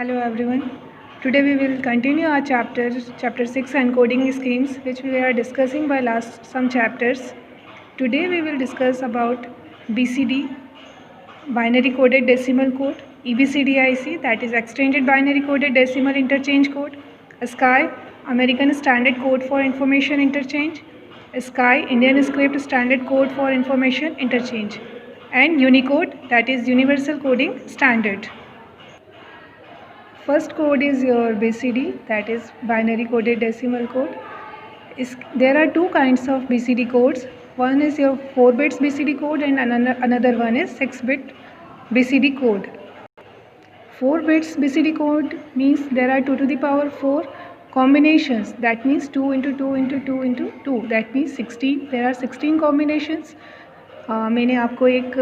Hello everyone. Today we will continue our chapter 6 encoding schemes, which we are discussing by last some chapters. Today we will discuss about BCD, binary coded decimal code, EBCDIC, that is extended binary coded decimal interchange code, SCI, American Standard Code for Information Interchange, SCI, Indian Script Standard Code for Information Interchange, and Unicode, that is Universal Coding Standard. First code is your BCD, that is binary coded decimal code. There are two kinds of BCD codes. One is your 4 bits BCD code and another one is 6 bit BCD code. 4 bits BCD code means there are 2 to the power 4 combinations. That means 2 into 2 into 2 into 2. That means 16. There are 16 combinations. मैंने आपको एक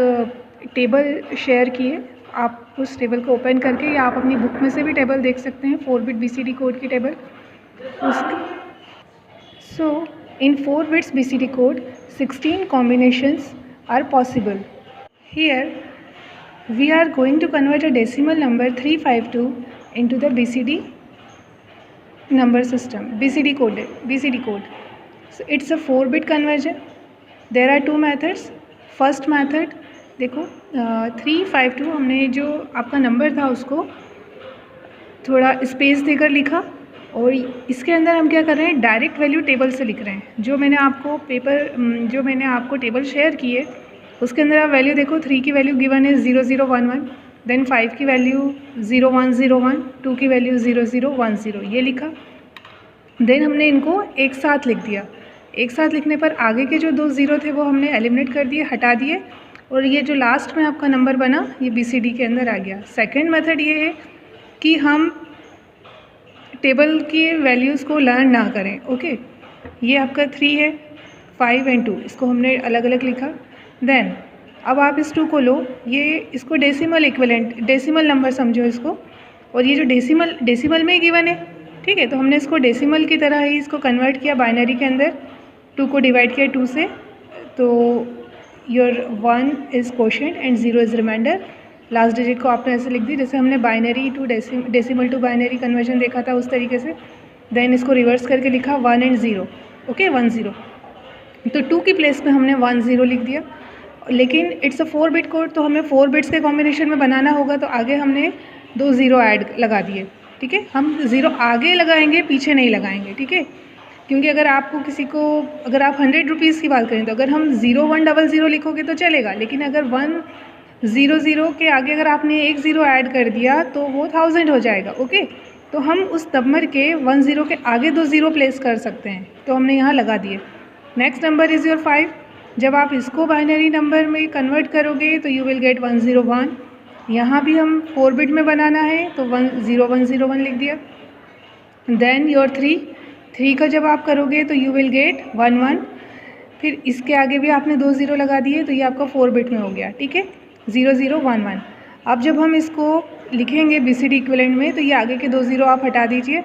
table share की है. आप उस table को open करके या आप अपनी बुक में से भी टेबल देख सकते हैं 4 बिट BCD कोड की table. So in 4 bits BCD code 16 combinations are possible. Here we are going to convert a decimal number 352 into the BCD number system, BCD code. So it's a 4 bit conversion. There are two methods. First method, देखो 352 हमने जो आपका number था उसको थोड़ा space देकर लिखा और इसके अंदर हम क्या कर रहे हैं, डायरेक्ट वैल्यू टेबल से लिख रहे हैं. जो मैंने आपको टेबल शेयर की है उसके अंदर आप वैल्यू देखो. 3 की वैल्यू गिवन है 0011, देन 5 की वैल्यू 0101, 2 की वैल्यू 0010, ये लिखा. देन हमने इनको एक साथ लिख दिया. एक साथ लिखने पर आगे के जो 2 ज़ीरो थे वो हमने एलिमिनेट कर दिए, हटा दिए, और ये जो लास्ट में आपका नंबर बना ये BCD के अंदर आ गया. सेकंड मेथड ये है कि हम टेबल की वैल्यूज़ को लर्न ना करें. ओके, ये आपका 3 है, 5 एंड 2, इसको हमने अलग अलग लिखा. देन अब आप इस 2 को लो, ये इसको डेसिमल इक्विवेलेंट, डेसिमल नंबर समझो इसको, और ये जो डेसिमल में ही गिवन है, ठीक है. तो हमने इसको डेसिमल की तरह ही इसको कन्वर्ट किया बाइनरी के अंदर. 2 को डिवाइड किया 2 से, तो your 1 is quotient and 0 is remainder. Last digit को आपने ऐसे लिख दी जैसे हमने binary to decimal to binary conversion देखा था उस तरीके से. देन इसको रिवर्स करके लिखा 1 एंड 0. ओके, 1 0, तो 2 की प्लेस पे हमने 1 0 लिख दिया. लेकिन इट्स अ 4 बिट कोड, तो हमें 4 बिट्स के कॉम्बिनेशन में बनाना होगा, तो आगे हमने 2 0 ऐड लगा दिए. ठीक है, हम 0 आगे लगाएंगे, पीछे नहीं लगाएंगे. ठीक है, क्योंकि अगर आप 100 रुपीज़ की बात करें तो अगर हम 0100 लिखोगे तो चलेगा, लेकिन अगर 100 के आगे अगर आपने 1 0 ऐड कर दिया तो वो 1000 हो जाएगा. ओके, तो हम उस नंबर के 10 के आगे 2 0 प्लेस कर सकते हैं, तो हमने यहाँ लगा दिए. Next number is your 5. जब आप इसको बाइनरी नंबर में कन्वर्ट करोगे तो यू विल गेट 101. यहाँ भी हम 4 बिट में बनाना है तो 10101 लिख दिया. देन योर 3 का जब आप करोगे तो यू विल गेट 11. फिर इसके आगे भी आपने 2 0 लगा दिए, तो ये आपका 4 बिट में हो गया. ठीक है, 0011. अब जब हम इसको लिखेंगे BCD इक्विवेलेंट में तो ये आगे के 2 0 आप हटा दीजिए.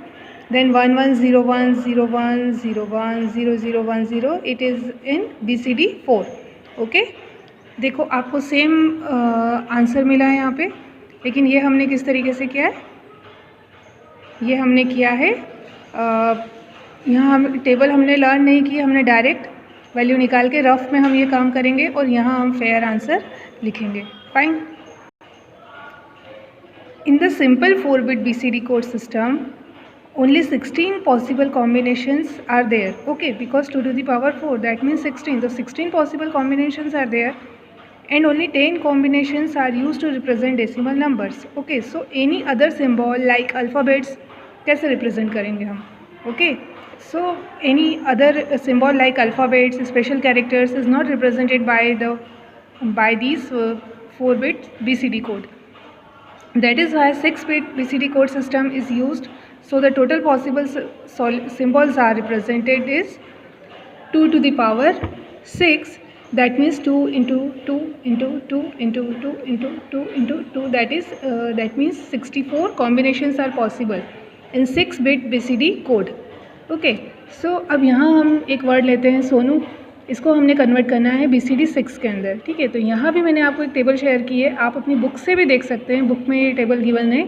Then 1101 01 01 0010, it is in BCD 4. Okay, देखो आपको सेम आंसर मिला है यहाँ पे, लेकिन ये हमने किस तरीके से किया है, ये हमने किया है यहाँ हम टेबल हमने लर्न नहीं की, हमने डायरेक्ट वैल्यू निकाल के रफ में हम ये काम करेंगे और यहाँ हम फेयर आंसर लिखेंगे. Fine. In the simple 4 bit BCD code system only 16 possible combinations are there. Okay, because 2 to the power 4, that means 16. So 16 possible combinations are there and only 10 combinations are used to represent decimal numbers. Okay, so any other symbol like alphabets कैसे represent करेंगे हम. Okay, so any other symbol like alphabets, special characters is not represented by these 4 bit BCD code. That is why 6 bit BCD code system is used. So the total possible symbols are represented is 2 to the power 6. That means 2 into 2 into 2 into 2 into 2 into 2. That means 64 combinations are possible in 6 bit BCD code. Okay, सो अब यहाँ हम एक word लेते हैं सोनू. इसको हमने convert करना है BCD 6 के अंदर. ठीक है, तो यहाँ भी मैंने आपको एक टेबल शेयर की है, आप अपनी बुक से भी देख सकते हैं. बुक में ये टेबल गिवन है.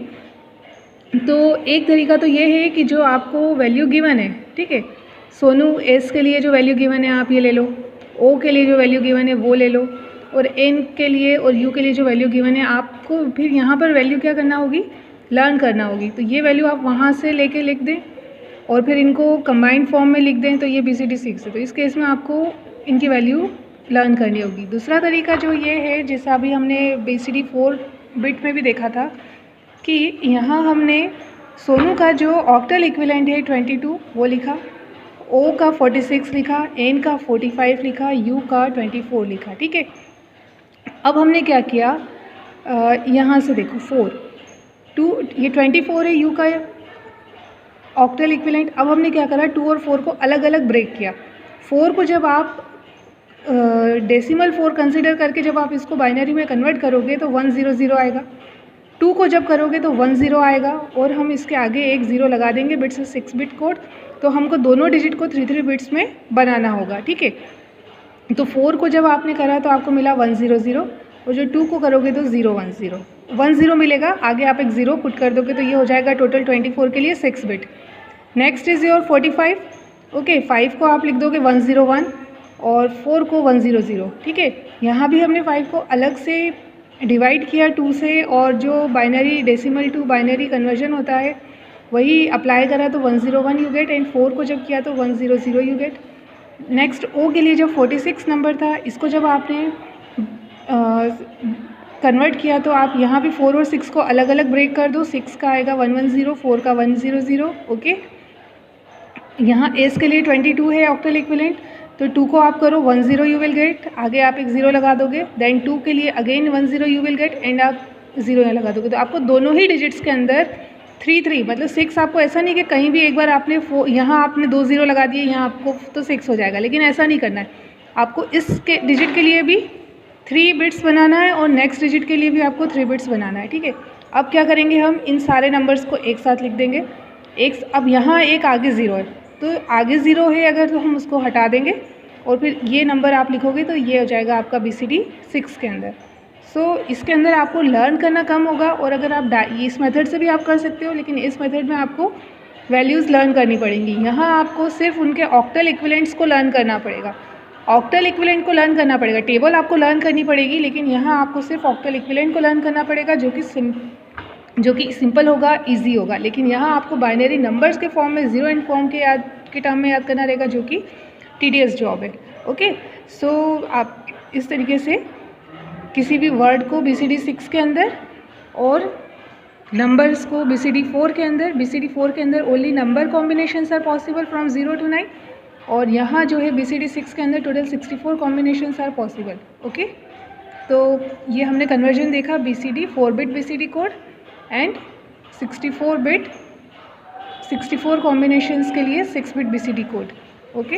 तो एक तरीका तो ये है कि जो आपको वैल्यू गिवन है, ठीक है, सोनू एस के लिए जो वैल्यू गिवन है आप ये ले लो, ओ के लिए जो वैल्यू गिवन है वो ले लो, और एन के लिए और यू के लिए जो वैल्यू गिवन है आपको फिर यहाँ पर वैल्यू क्या करना होगी, लर्न करना होगी। तो ये वैल्यू आप वहाँ से लेके लिख दें और फिर इनको कंबाइंड फॉर्म में लिख दें, तो ये BCD6 है। तो इस केस में आपको इनकी वैल्यू लर्न करनी होगी। दूसरा तरीका जो ये है, जैसा अभी हमने BCD4 बिट में भी देखा था कि यहाँ हमने सोनू का जो ऑक्टल इक्विवेलेंट है 22 वो लिखा, ओ का 46 लिखा, एन का 45 लिखा, यू का 24 लिखा, ठीक है। अब हमने क्या किया, यहाँ से देखो 4 2 ये 24 है यू का ऑक्टल इक्विवेलेंट। अब हमने क्या करा, 2 और 4 को अलग अलग ब्रेक किया। 4 को जब आप डेसिमल 4 कंसिडर करके जब आप इसको बाइनरी में कन्वर्ट करोगे तो 100 आएगा। 2 को जब करोगे तो 10 आएगा, और हम इसके आगे एक 0 लगा देंगे, बिट्स 6 बिट कोड। तो हमको दोनों डिजिट को 3 बिट्स में बनाना होगा, ठीक है। तो 4 को जब आपने करा तो आपको मिला 100, और जो 2 को करोगे तो 10 मिलेगा, आगे आप एक 0 पुट कर दोगे तो ये हो जाएगा टोटल 24 के लिए 6 bit. Next is your 45, okay. 5 को आप लिख दोगे 101 और 4 को 100, ठीक है। यहाँ भी हमने 5 को अलग से डिवाइड किया 2 से, और जो binary decimal to binary conversion होता है वही अप्लाई करा तो 101 यू गेट, एंड 4 को जब किया तो 100 यू गेट। नेक्स्ट ओ के लिए जो 46 नंबर था, इसको जब आपने कन्वर्ट किया तो आप यहाँ भी 4 और 6 को अलग अलग ब्रेक कर दो। 6 का आएगा 110, 4 का 100, ओके। यहाँ एस के लिए 22 है ऑक्टल इक्विवेलेंट, तो 2 को आप करो 10 यू विल गेट, आगे आप एक 0 लगा दोगे। देन 2 के लिए again 10 you will get, and आप 0 यहाँ लगा दोगे। तो आपको दोनों ही डिजिट्स के अंदर 3 मतलब 6, आपको ऐसा नहीं कि कहीं भी एक बार आपने यहाँ आपने 2 0 लगा दिए, यहाँ आपको तो 6 हो जाएगा, लेकिन ऐसा नहीं करना है। आपको इस डिजिट के लिए भी 3 बिट्स बनाना है, और नेक्स्ट डिजिट के लिए भी आपको 3 बिट्स बनाना है, ठीक है। अब क्या करेंगे, हम इन सारे नंबर्स को एक साथ लिख देंगे। अब यहाँ एक आगे 0 है, तो आगे 0 है अगर, तो हम उसको हटा देंगे, और फिर ये नंबर आप लिखोगे तो ये हो जाएगा आपका BCD6 के अंदर। सो इसके अंदर आपको लर्न करना कम होगा, और अगर आप इस मेथड से भी आप कर सकते हो, लेकिन इस मेथड में आपको वैल्यूज़ लर्न करनी पड़ेंगी। यहाँ आपको सिर्फ उनके ऑक्टल इक्विवेलेंट्स को लर्न करना पड़ेगा, ऑक्टल इक्विवेलेंट को लर्न करना पड़ेगा। टेबल आपको लर्न करनी पड़ेगी, लेकिन यहाँ आपको सिर्फ ऑक्टल इक्विवेलेंट को लर्न करना पड़ेगा, जो कि सिंपल होगा, इजी होगा। लेकिन यहाँ आपको बाइनरी नंबर्स के फॉर्म में, 0 एंड फॉर्म के टर्म में याद करना रहेगा, जो कि टीडियस जॉब है, ओके। सो आप इस तरीके से किसी भी वर्ड को BCD6 के अंदर और नंबर्स को BCD4 के अंदर, BCD4 के अंदर only number combinations are possible from 0 to 9, और यहाँ जो है BCD6 के अंदर total 64 combinations are possible, okay. तो ये हमने कन्वर्जन देखा BCD 4 bit BCD code and 64 combinations के लिए 6 बिट BCD कोड, ओके।